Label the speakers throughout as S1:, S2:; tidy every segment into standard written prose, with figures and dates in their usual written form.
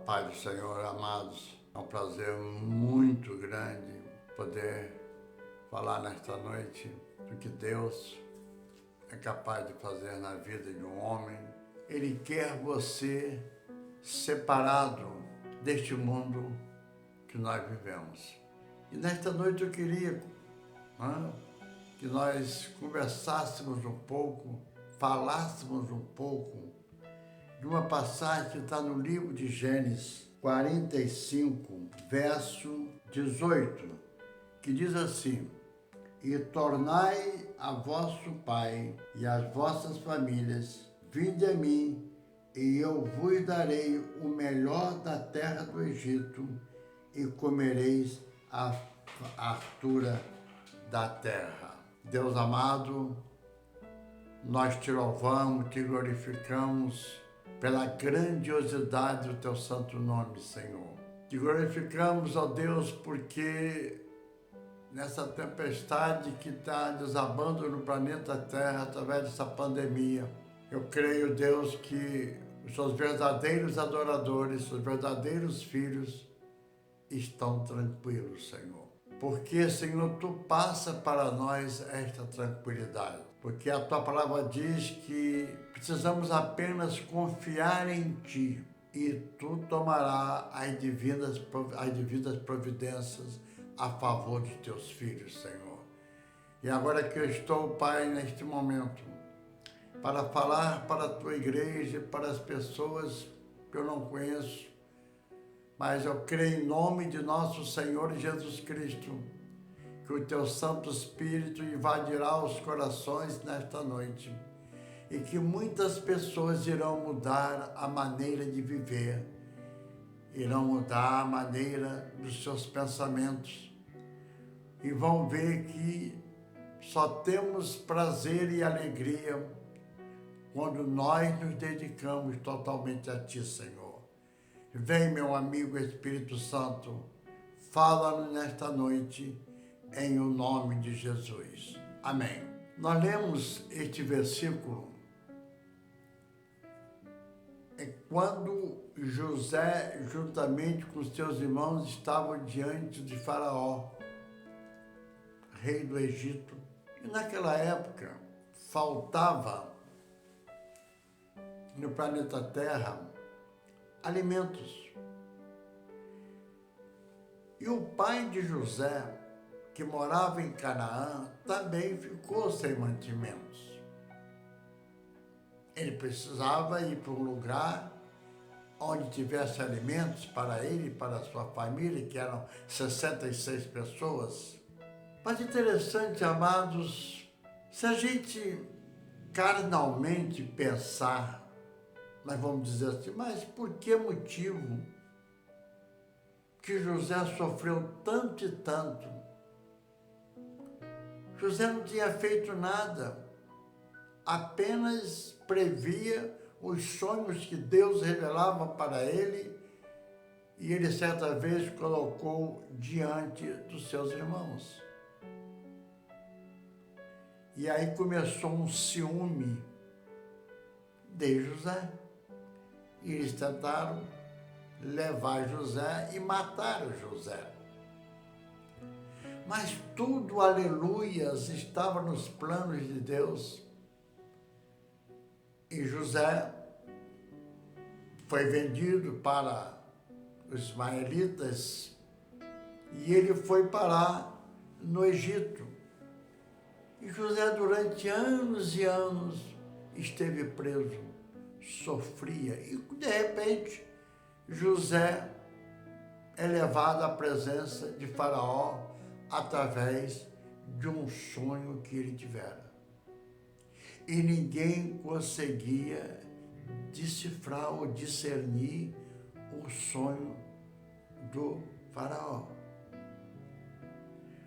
S1: paz do Senhor, amados. É um prazer muito grande poder falar nesta noite do que Deus é capaz de fazer na vida de um homem. Ele quer você separado deste mundo que nós vivemos. E nesta noite eu queria que nós conversássemos um pouco, falássemos um pouco de uma passagem que está no livro de Gênesis 45, verso 18, que diz assim: E tornai a vosso pai e as vossas famílias, vinde a mim, e eu vos darei o melhor da terra do Egito, e comereis a fartura da terra. Deus amado, nós te louvamos, te glorificamos pela grandiosidade do teu santo nome, Senhor. Te glorificamos, ó Deus, porque nessa tempestade que está desabando no planeta Terra através dessa pandemia, eu creio, Deus, que os seus verdadeiros adoradores, os verdadeiros filhos estão tranquilos, Senhor. Porque, Senhor, Tu passa para nós esta tranquilidade. Porque a Tua palavra diz que precisamos apenas confiar em Ti e Tu tomarás as devidas providências a favor de Teus filhos, Senhor. E agora que eu estou, Pai, neste momento, para falar para a Tua igreja, para as pessoas que eu não conheço, mas eu creio em nome de nosso Senhor Jesus Cristo, que o Teu Santo Espírito invadirá os corações nesta noite e que muitas pessoas irão mudar a maneira de viver, irão mudar a maneira dos seus pensamentos e vão ver que só temos prazer e alegria quando nós nos dedicamos totalmente a Ti, Senhor. Vem, meu amigo Espírito Santo, fala-nos nesta noite, em o nome de Jesus. Amém. Nós lemos este versículo quando José, juntamente com seus irmãos, estavam diante de Faraó, rei do Egito. E naquela época, faltava no planeta Terra alimentos. E o pai de José, que morava em Canaã, também ficou sem mantimentos. Ele precisava ir para um lugar onde tivesse alimentos para ele e para a sua família, que eram 66 pessoas. Mas interessante, amados, se a gente carnalmente pensar, nós vamos dizer assim, mas por que motivo que José sofreu tanto e tanto? José não tinha feito nada, apenas previa os sonhos que Deus revelava para ele e ele certa vez colocou diante dos seus irmãos. E aí começou um ciúme de José. E eles tentaram levar José e matar José. Mas tudo, aleluias, estava nos planos de Deus. E José foi vendido para os ismaelitas e ele foi parar no Egito. E José, durante anos e anos, esteve preso, sofria. E, de repente, José é levado à presença de Faraó através de um sonho que ele tivera. E ninguém conseguia decifrar ou discernir o sonho do Faraó.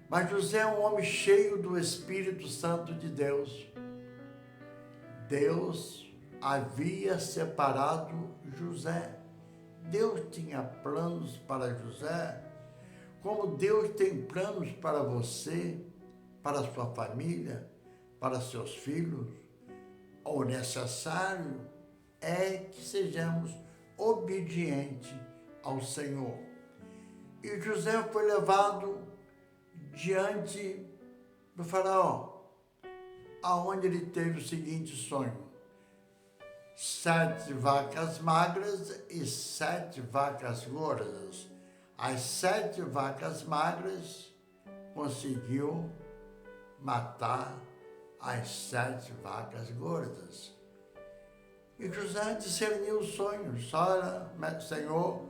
S1: Mas José é um homem cheio do Espírito Santo de Deus. Deus havia separado José. Deus tinha planos para José, como Deus tem planos para você, para a sua família, para seus filhos. O necessário é que sejamos obedientes ao Senhor. E José foi levado diante do faraó, aonde ele teve o seguinte sonho: 7 vacas magras e 7 vacas gordas. As 7 vacas magras conseguiu matar as 7 vacas gordas. E José discerniu o sonho. Olha, Senhor,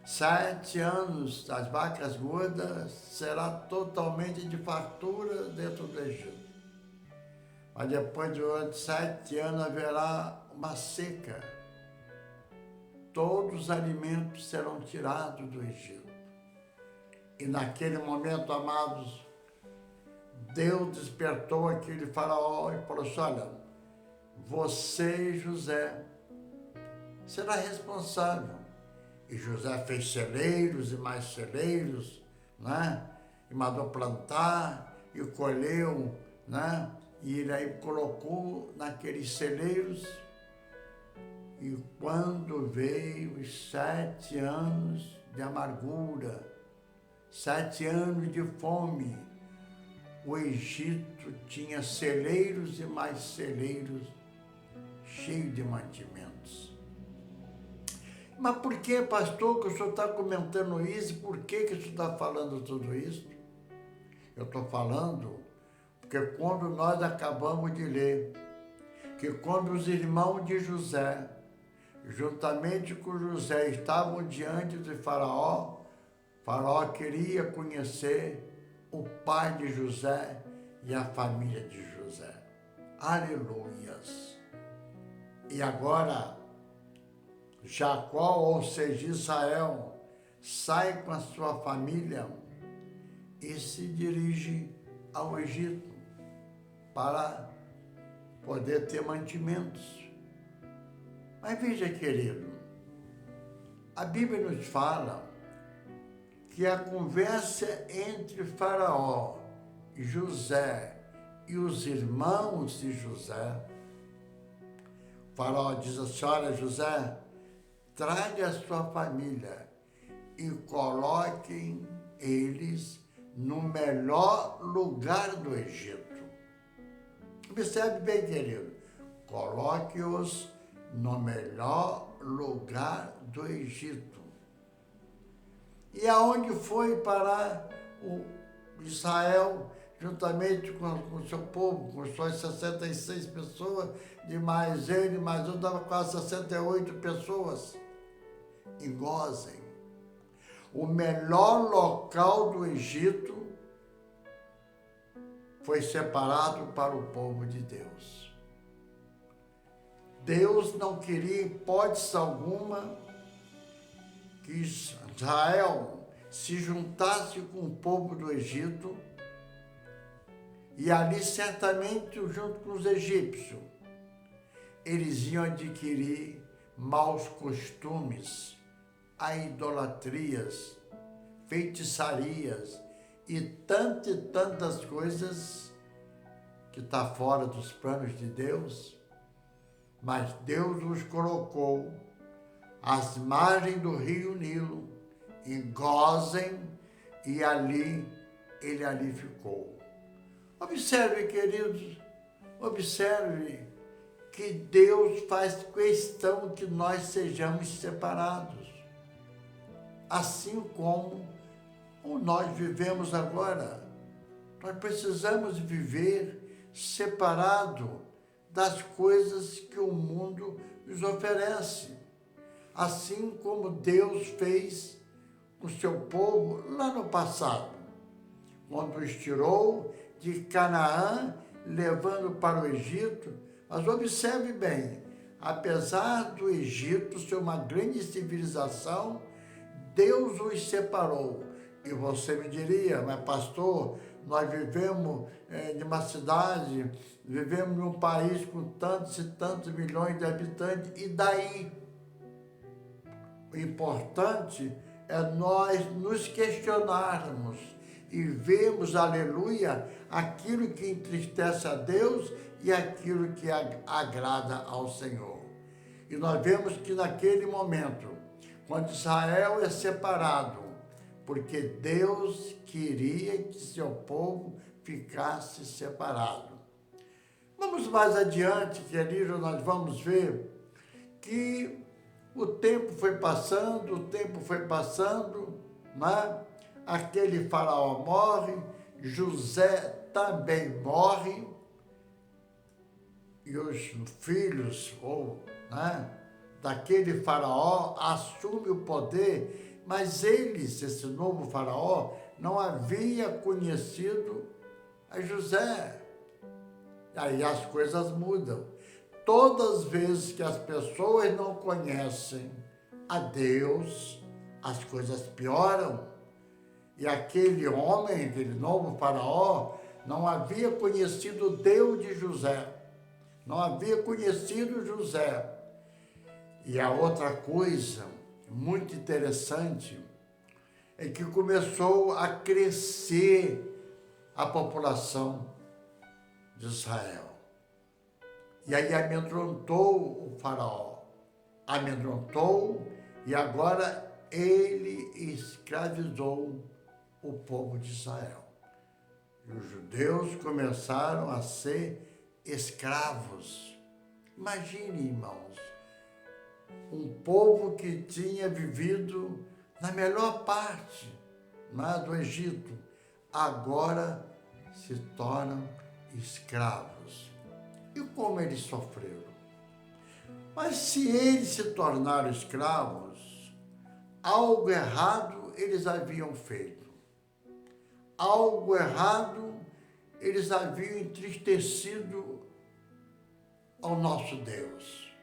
S1: 7 anos as vacas gordas será totalmente de fartura dentro do Egito. Mas depois de 7 anos haverá uma seca. Todos os alimentos serão tirados do Egito. E naquele momento, amados, Deus despertou aquele faraó e falou assim: olha, você, José, será responsável. E José fez celeiros e mais celeiros, né? E mandou plantar e colheu, né? E ele aí colocou naqueles celeiros. E quando veio os 7 anos de amargura, 7 anos de fome, o Egito tinha celeiros e mais celeiros cheios de mantimentos. Mas por que, pastor, que o senhor está comentando isso? Por que o senhor está falando tudo isso? Eu estou falando porque quando nós acabamos de ler que quando os irmãos de José, juntamente com José, estavam diante de Faraó, Faraó queria conhecer o pai de José e a família de José. Aleluias! E agora, Jacó, ou seja, Israel, sai com a sua família e se dirige ao Egito para poder ter mantimentos. Mas veja, querido, a Bíblia nos fala que a conversa entre Faraó, José e os irmãos de José, Faraó diz assim: olha, José, traga a sua família e coloquem eles no melhor lugar do Egito. Observe bem, querido, coloque-os no melhor lugar do Egito. E aonde foi parar o Israel, juntamente com o seu povo, com suas 66 pessoas, de mais ele, mais um, dava quase 68 pessoas, em Gósen. O melhor local do Egito foi separado para o povo de Deus. Deus não queria, em hipótese alguma, que Israel se juntasse com o povo do Egito e ali certamente, junto com os egípcios, eles iam adquirir maus costumes, idolatrias, feitiçarias e tantas coisas que está fora dos planos de Deus. Mas Deus os colocou às margens do rio Nilo, em Gósen, e ele ali ficou. Observe, queridos, observe que Deus faz questão que nós sejamos separados. Assim como nós vivemos agora, nós precisamos viver separado das coisas que o mundo nos oferece. Assim como Deus fez com o seu povo lá no passado, quando os tirou de Canaã, levando para o Egito. Mas observe bem, apesar do Egito ser uma grande civilização, Deus os separou. E você me diria: mas pastor, nós vivemos em uma cidade, vivemos num país com tantos e tantos milhões de habitantes, e daí? O importante é nós nos questionarmos e vermos, aleluia, aquilo que entristece a Deus e aquilo que agrada ao Senhor. E nós vemos que naquele momento, quando Israel é separado, porque Deus queria que seu povo ficasse separado. Vamos mais adiante, querido, nós vamos ver que o tempo foi passando, né? Aquele faraó morre, José também morre, e os filhos, né, daquele faraó assumem o poder, mas eles, esse novo faraó, não havia conhecido a José. Aí as coisas mudam. Todas as vezes que as pessoas não conhecem a Deus, as coisas pioram. E aquele homem, aquele novo faraó, não havia conhecido o Deus de José. Não havia conhecido José. E a outra coisa muito interessante é que começou a crescer a população de Israel. E aí amedrontou o faraó. Amedrontou e agora ele escravizou o povo de Israel. E os judeus começaram a ser escravos. Imagine, irmãos, um povo que tinha vivido na melhor parte, né, do Egito, agora se tornam escravos. E como eles sofreram? Mas se eles se tornaram escravos, algo errado eles haviam feito. Algo errado eles haviam entristecido ao nosso Deus.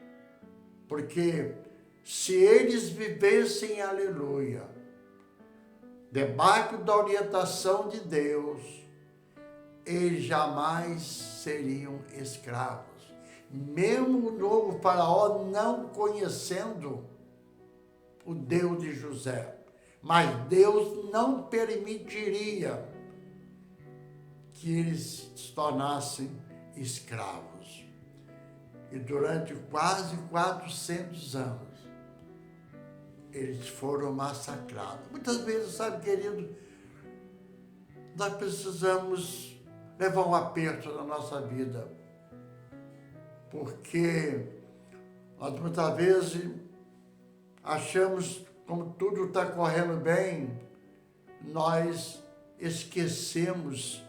S1: Porque se eles vivessem, aleluia, debaixo da orientação de Deus, eles jamais seriam escravos. Mesmo o novo faraó não conhecendo o Deus de José. Mas Deus não permitiria que eles se tornassem escravos. E durante quase 400 anos, eles foram massacrados. Muitas vezes, sabe, querido, nós precisamos levar um aperto na nossa vida, porque nós muitas vezes achamos, como tudo está correndo bem, nós esquecemos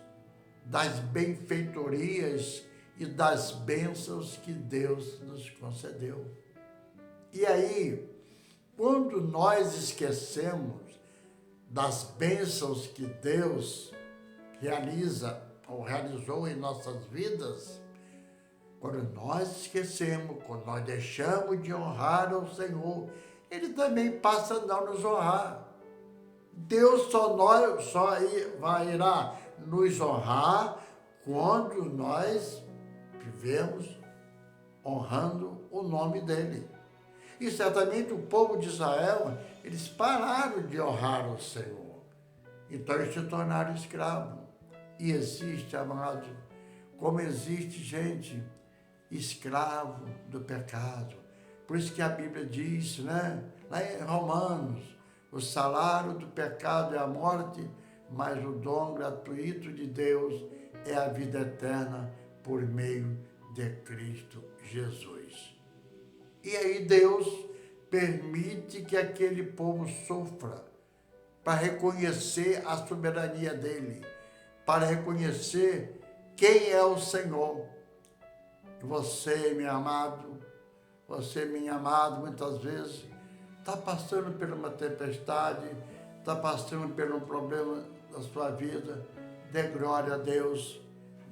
S1: das benfeitorias e das bênçãos que Deus nos concedeu. E aí, quando nós esquecemos das bênçãos que Deus realiza ou realizou em nossas vidas, quando nós esquecemos, quando nós deixamos de honrar ao Senhor, Ele também passa a não nos honrar. Deus só irá nos honrar quando nós vivemos honrando o nome dEle. E certamente o povo de Israel, eles pararam de honrar o Senhor. Então eles se tornaram escravos. E existe, amado, como existe gente escravo do pecado. Por isso que a Bíblia diz, né, lá em Romanos, o salário do pecado é a morte, mas o dom gratuito de Deus é a vida eterna por meio de Cristo Jesus. E aí Deus permite que aquele povo sofra para reconhecer a soberania dele, para reconhecer quem é o Senhor. Você, meu amado, você, minha amada, muitas vezes está passando por uma tempestade, está passando por um problema da sua vida. Dê glória a Deus,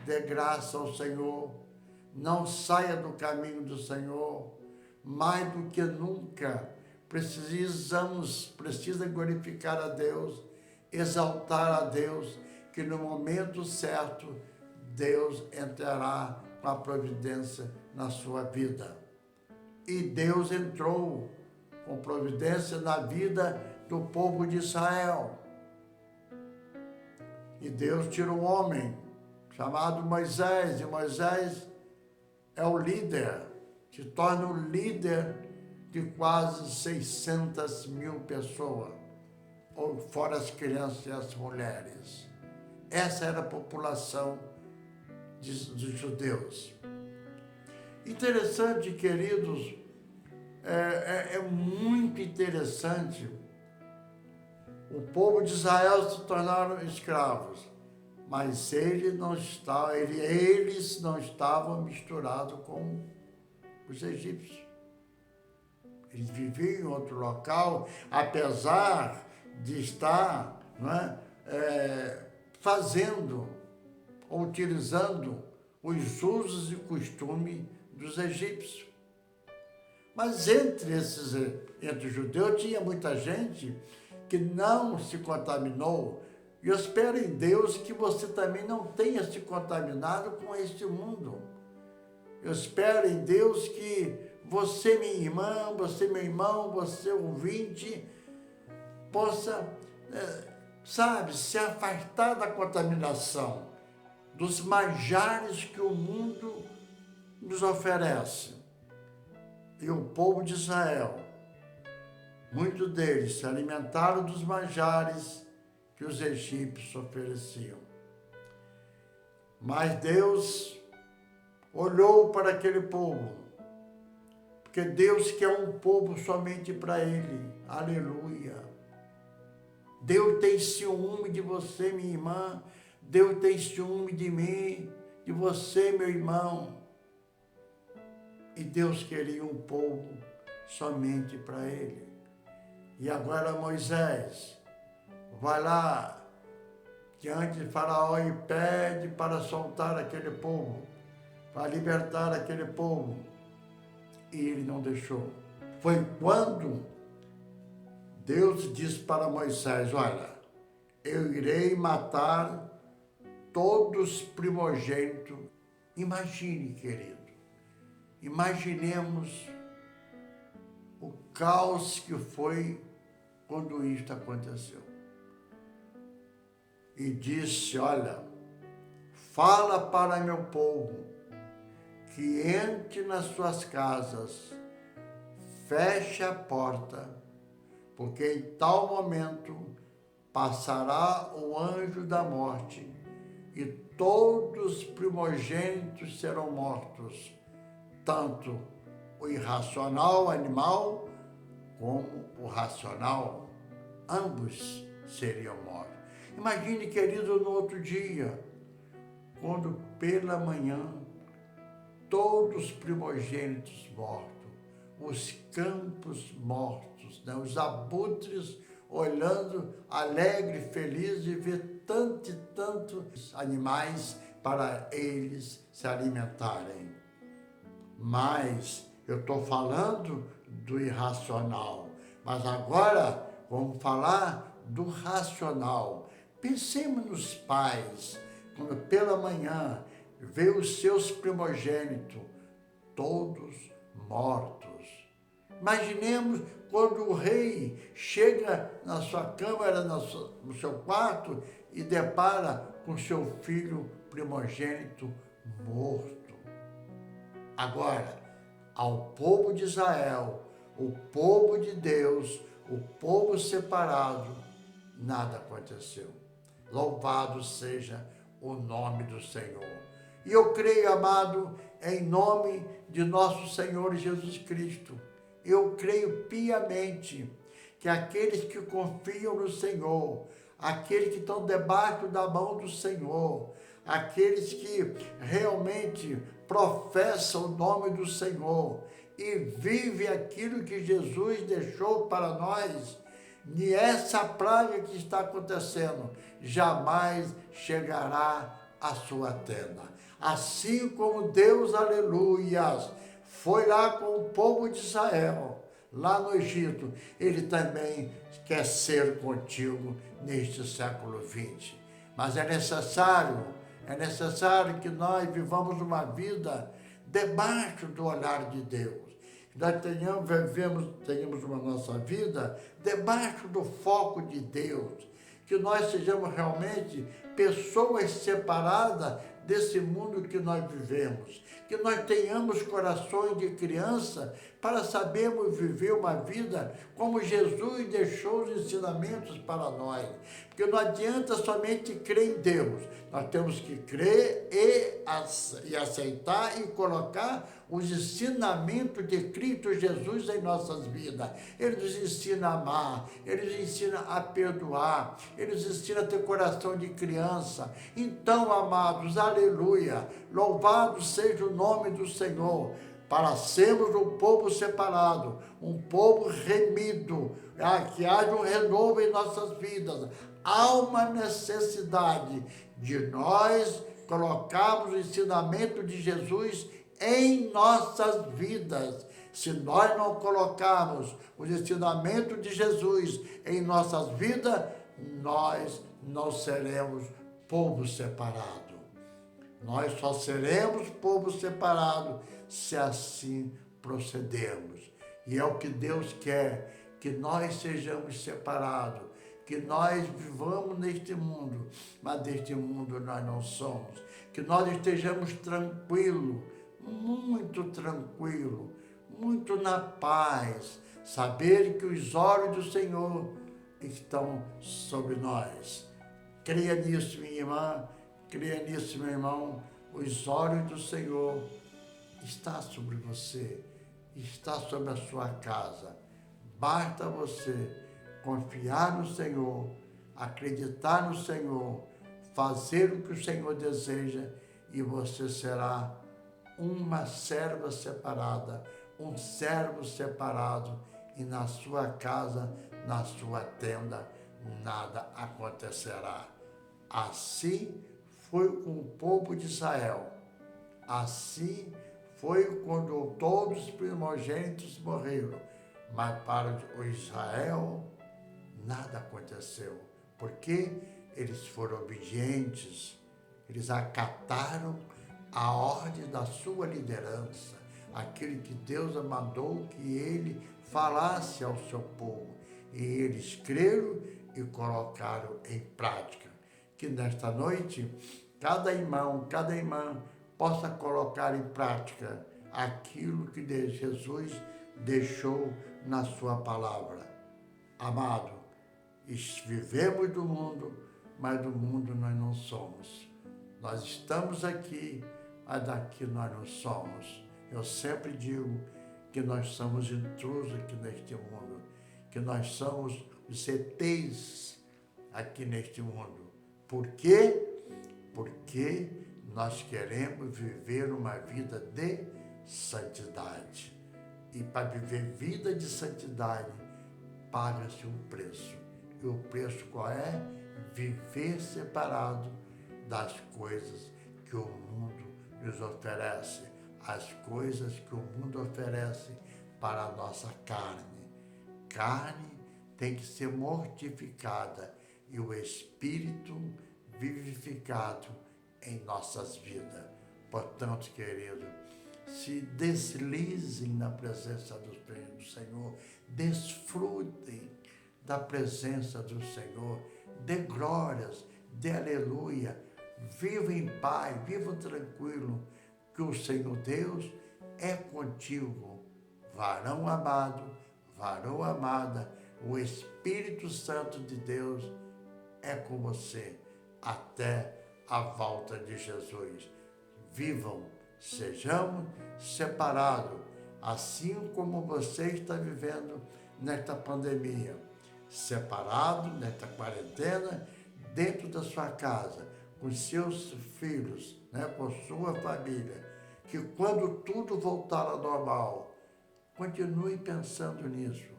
S1: dê graça ao Senhor, não saia do caminho do Senhor. Mais do que nunca, precisa glorificar a Deus, exaltar a Deus, que no momento certo, Deus entrará com a providência na sua vida. E Deus entrou com providência na vida do povo de Israel. E Deus tirou um homem chamado Moisés, e Moisés é o líder se torna o líder de quase 600 mil pessoas, ou fora as crianças e as mulheres. Essa era a população dos judeus. Interessante, queridos, é muito interessante. O povo de Israel se tornaram escravos, mas eles não estavam misturados com os egípcios. Eles viviam em outro local, apesar de estar fazendo ou utilizando os usos e costumes dos egípcios. Mas entre os judeus tinha muita gente que não se contaminou. E eu espero em Deus que você também não tenha se contaminado com este mundo. Eu espero em Deus que você, minha irmã, você, meu irmão, você, ouvinte, possa, se afastar da contaminação, dos manjares que o mundo nos oferece. E o povo de Israel, muitos deles se alimentaram dos manjares que os egípcios ofereciam. Mas Deus olhou para aquele povo, porque Deus quer um povo somente para Ele. Aleluia! Deus tem ciúme de você, minha irmã. Deus tem ciúme de mim, de você, meu irmão. E Deus queria um povo somente para Ele. E agora Moisés vai lá diante de Faraó e pede para soltar aquele povo, para libertar aquele povo. E ele não deixou. Foi quando Deus disse para Moisés: olha, eu irei matar todos os primogênitos. Imagine, querido, imaginemos o caos que foi quando isto aconteceu. E disse: olha, fala para meu povo que entre nas suas casas, feche a porta, porque em tal momento passará o anjo da morte e todos os primogênitos serão mortos, tanto o irracional animal como o racional, ambos seriam mortos. Imagine, querido, no outro dia, quando pela manhã todos os primogênitos mortos, os campos mortos, os abutres olhando alegre, feliz de ver tantos animais para eles se alimentarem. Mas eu estou falando do irracional, mas agora vamos falar do racional. Pensemos nos pais, quando pela manhã vê os seus primogênitos, todos mortos. Imaginemos quando o rei chega na sua câmara, no seu quarto, e depara com seu filho primogênito morto. Agora, ao povo de Israel, o povo de Deus, o povo separado, nada aconteceu. Louvado seja o nome do Senhor. E eu creio, amado, em nome de nosso Senhor Jesus Cristo, eu creio piamente que aqueles que confiam no Senhor, aqueles que estão debaixo da mão do Senhor, aqueles que realmente professam o nome do Senhor e vivem aquilo que Jesus deixou para nós, e essa praga que está acontecendo jamais chegará à sua tenda. Assim como Deus, aleluias, foi lá com o povo de Israel, lá no Egito, Ele também quer ser contigo neste século XX. Mas é necessário que nós vivamos uma vida debaixo do olhar de Deus. Que nós tenhamos uma nossa vida debaixo do foco de Deus. Que nós sejamos realmente pessoas separadas desse mundo que nós vivemos. Que nós tenhamos corações de criança para sabermos viver uma vida como Jesus deixou os ensinamentos para nós. Porque não adianta somente crer em Deus. Nós temos que crer e aceitar e colocar os ensinamentos de Cristo Jesus em nossas vidas. Ele nos ensina a amar, ele nos ensina a perdoar, ele nos ensina a ter coração de criança. Então, amados, aleluia, louvado seja o nome do Senhor, para sermos um povo separado, um povo remido, que haja um renovo em nossas vidas. Há uma necessidade de nós colocarmos o ensinamento de Jesus em nossas vidas. Se nós não colocarmos os ensinamentos de Jesus em nossas vidas, nós não seremos povo separado. Nós só seremos povo separado se assim procedermos. E é o que Deus quer, que nós sejamos separados, que nós vivamos neste mundo, mas deste mundo nós não somos. Que nós estejamos tranquilos, muito tranquilos, muito na paz, saber que os olhos do Senhor estão sobre nós. Creia nisso, minha irmã, creia nisso, meu irmão, os olhos do Senhor estão sobre você, está sobre a sua casa. Basta você confiar no Senhor, acreditar no Senhor, fazer o que o Senhor deseja e você será uma serva separada, um servo separado e na sua casa, na sua tenda, nada acontecerá. Assim foi com o povo de Israel. Assim foi quando todos os primogênitos morreram. Mas para o Israel, nada aconteceu. Porque eles foram obedientes, eles acataram a ordem da sua liderança, aquele que Deus mandou que ele falasse ao seu povo. E eles creram e colocaram em prática. Que nesta noite, cada irmão, cada irmã possa colocar em prática aquilo que Jesus deixou na sua palavra. Amado, vivemos do mundo, mas do mundo nós não somos. Nós estamos aqui, mas daqui nós não somos. Eu sempre digo que nós somos intrusos aqui neste mundo, que nós somos os ETs aqui neste mundo. Por quê? Porque nós queremos viver uma vida de santidade. E para viver vida de santidade, paga-se um preço. E o preço qual é? Viver separado das coisas que o mundo nos oferece. As coisas que o mundo oferece para a nossa carne. Carne tem que ser mortificada e o Espírito vivificado em nossas vidas. Portanto, querido, se deslizem na presença do Senhor, desfrutem da presença do Senhor, dê glórias, dê aleluia, vivam em paz, vivam tranquilo, que o Senhor Deus é contigo. Varão amado, varão amada, o Espírito Santo de Deus é com você até a volta de Jesus. Vivam, sejamos separados, assim como você está vivendo nesta pandemia, separado nesta quarentena, dentro da sua casa, com seus filhos, com sua família, que quando tudo voltar ao normal, continue pensando nisso.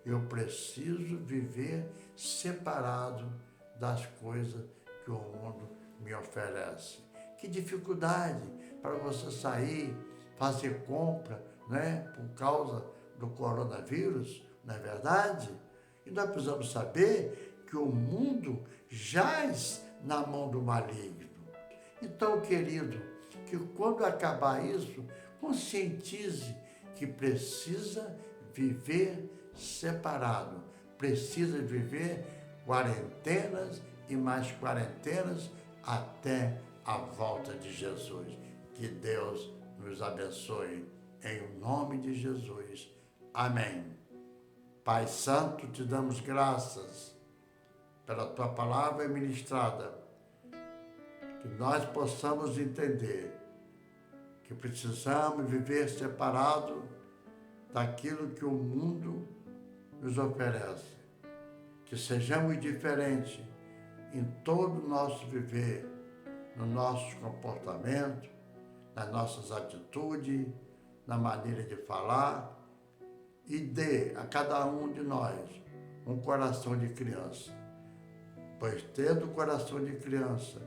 S1: Eu preciso viver separado das coisas que o mundo me oferece. Que dificuldade para você sair, fazer compra, por causa do coronavírus, não é verdade? E nós precisamos saber que o mundo jaz na mão do maligno. Então, querido, que quando acabar isso, conscientize que precisa viver separado, precisa viver quarentenas e mais quarentenas até a volta de Jesus. Que Deus nos abençoe. Em nome de Jesus. Amém. Pai Santo, te damos graças pela tua palavra ministrada. Que nós possamos entender que precisamos viver separado daquilo que o mundo nos oferece. Que sejamos diferentes em todo o nosso viver, no nosso comportamento, nas nossas atitudes, na maneira de falar, e dê a cada um de nós um coração de criança. Pois tendo o coração de criança,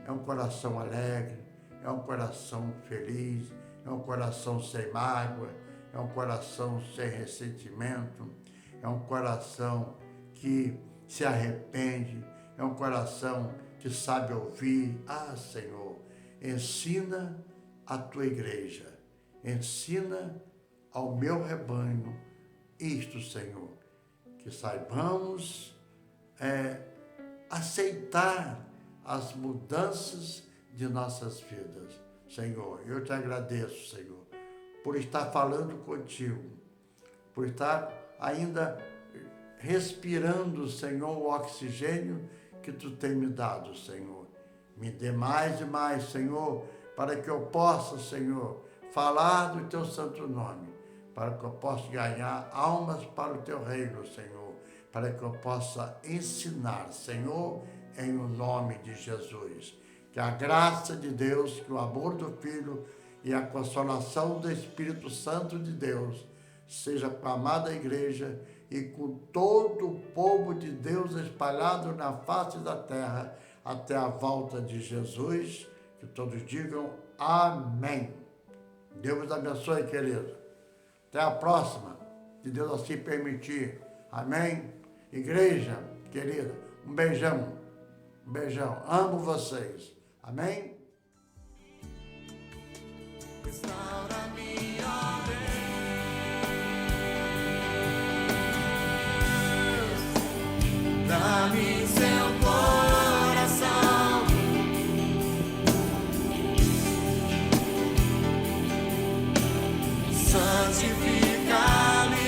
S1: é um coração alegre, é um coração feliz, é um coração sem mágoa, é um coração sem ressentimento, é um coração que se arrepende, é um coração que sabe ouvir. Ah, Senhor, ensina a tua igreja, ensina ao meu rebanho isto, Senhor, que saibamos aceitar as mudanças de nossas vidas. Senhor, eu te agradeço, Senhor, por estar falando contigo, por estar ainda respirando, Senhor, o oxigênio que tu tem me dado, Senhor. Me dê mais e mais, Senhor, para que eu possa, Senhor, falar do teu santo nome, para que eu possa ganhar almas para o teu reino, Senhor, para que eu possa ensinar, Senhor, em o nome de Jesus. Que a graça de Deus, que o amor do Filho e a consolação do Espírito Santo de Deus seja com a amada igreja e com todo o povo de Deus espalhado na face da terra até a volta de Jesus. Que todos digam amém. Deus os abençoe, querido. Até a próxima, se Deus assim permitir. Amém? Igreja, querida, um beijão. Um beijão. Amo vocês. Amém?
S2: Restaura-me, ó Deus, dá-me seu coração, santifica-me,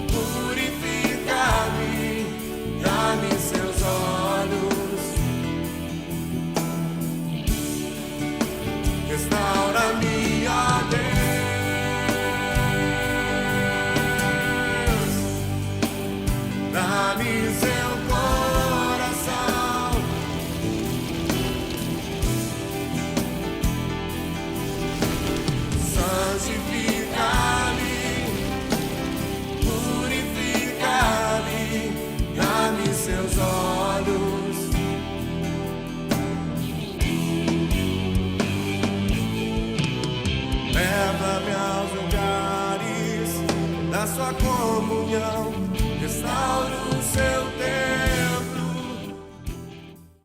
S2: purifica-me, dá-me seus olhos, restaura-me, ó Deus, dá-me seu coração, santifica-me, purifica-me, dá-me seus olhos, leva-me aos lugares da sua comunhão, restaura o seu